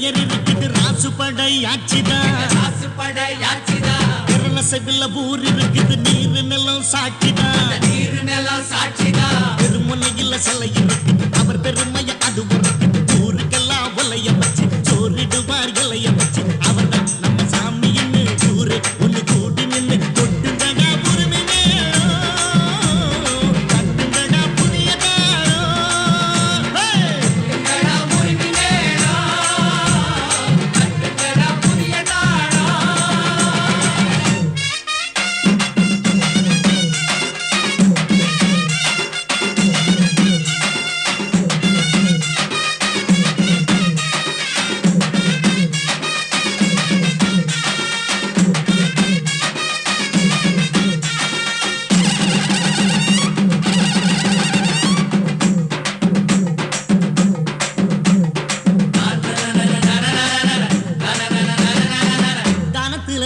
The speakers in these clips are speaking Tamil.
பெயர் இருக்குது ராசுபடை ஆட்சிதான். செவில ஊர் இருக்குது நீரு நிலம் சாட்சிதான். பெருமுனையில் சிலை இருக்குது அவர் பெருமைய அது உரைக்குது. ஊருக்கெல்லாம் ஒலைய வச்சு சோறிடுவார் இலைய வச்சு அவர்தான் நம்ம சாமின்னு ஊரு ஒண்ணு கூடி நின்று கொட்டுங்கடா உரிமை மேளம், கட்டுங்கடா புதிய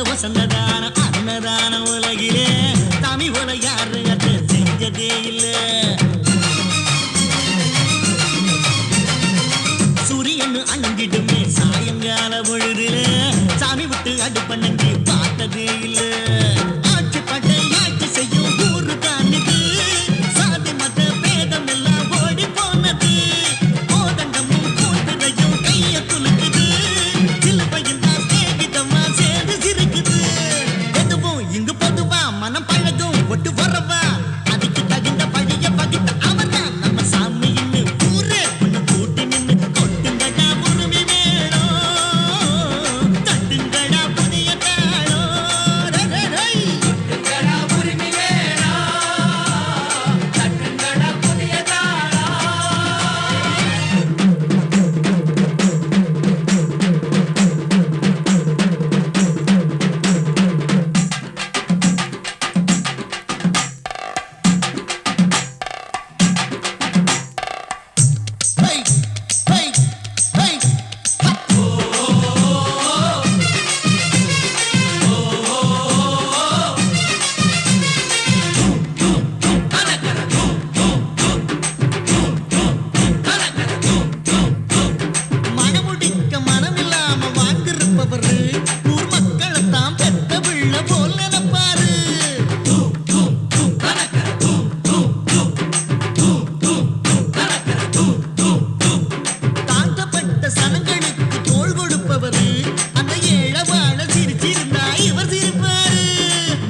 வசந்ததான அன்னதான உலகிலே தமிழ் உல யாரு அது செஞ்சதே இல்ல. சூரியன் அணங்கிடுமே சாயங்கால பொழுதுல சாமி விட்டு அடுப்பண்ணி பார்த்ததே இல்ல. ஆட்சி பட்டை ஆட்சி செய்யும் ஊரு தானுது, சாதி மத பேதம் எல்லாம் ஓடி போனது. கோதண்டமும் கூட்டுதையும் கைய துளுக்குது, சிலுவையும் தான் சேகிதமா சேர்ந்து சிரிக்குது. எதுவும் இங்கு பொதுவா மனம் பழகும் ஒட்டு வரவா அதுக்கு தகுந்த பழிய பகிட்ட அவர்தான் நம்ம சாமின்னு ஊரே ஒண்ணு கூட்டி நின்று கொட்டுங்கடா உரிமை வேணும், தட்டுங்கடா புதிய தாளம். Hey, hey, hey, ha! மனமுடிக்க மனமில்லாம வாழ்ந்திருப்பவரு ஊர் மக்களைத்தான் பெத்த பிள்ளை போல் நினைப்பாரு. தாழ்த்தப்பட்ட சனங்களுக்கு தோள் கொடுப்பவரு அந்த ஏழை வாழ சிரிச்சிருந்தா இவர் சிரிப்பாரு.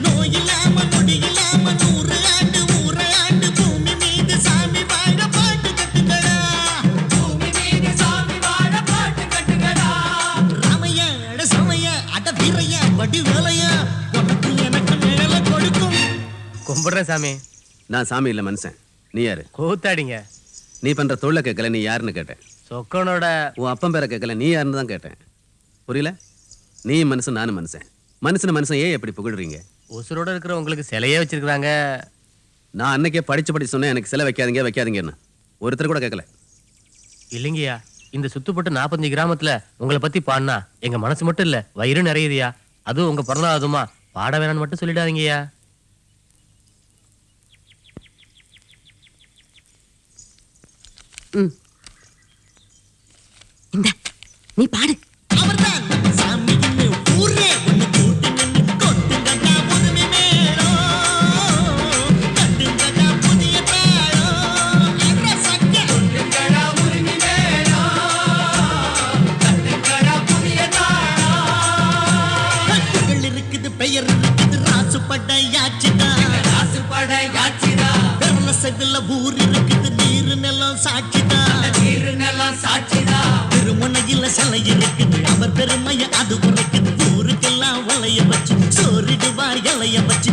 நோய் இல்லாம நொடி இல்லாம 100 ஆண்டு 100 ஆண்டு பூமி மீது சாமி வாழ பாட்டு கட்டுங்கடா. ராமைய அட சமைய அட வீரைய வடி வேலைய உனக்கு எனக்கு மேல கொடுக்கும். கும்பிடுறேன் சாமி. நான் சாமி இல்ல மனுஷன். நீ யாரு? கூத்தாடிங்க. நீ பண்ற தொழில கேட்கல, நீ யாருன்னு கேட்டேன். சொக்கனோட உன் அப்பன் பேரை கேட்கல, நீ யாருன்னு தான் கேட்டேன். புரியல? நீ மனுஷன் நானும் மனுஷன். மனுஷன் ஏன் எப்படி புகழ்றீங்க? உசுரோட இருக்கிற உங்களுக்கு சிலையே வச்சிருக்காங்க. நான் அன்னைக்கே படிச்சு சொன்னேன் எனக்கு சிலை வைக்காதீங்கன்னு. ஒருத்தர் கூட கேட்கல. இல்லைங்கய்யா, இந்த சுத்துப்பட்டு 45 கிராமத்துல உங்களை பத்தி பாடினா எங்க மனசு மட்டும் இல்ல வயிறு நிறையுதுயா. அதுவும் உங்க பிறந்தாதுமா பாட வேணான்னு மட்டும் சொல்லிடாதீங்கய்யா. இந்த நீ பாடு. அவர்தான் நம்ம சாமின்னு ஊரே ஒண்ணு கூட்டி நின்று கொட்டுங்கடா உரிமை மேளம், தட்டுங்கடா புதிய தாளம். அட சக்க புகழ் இருக்குது பெயர் இருக்குது ராசுபடை ஆட்சிதான். பெருல செவில ஊர் இருக்குது நீரு நிலம் சாட்சிதான். திருமுனையில் சிலை இருக்குது அவர் பெருமைய அது உரைக்குது. ஊருக்கெல்லாம் ஒலைய வச்சு சோறிடுவார் இலைய வச்சு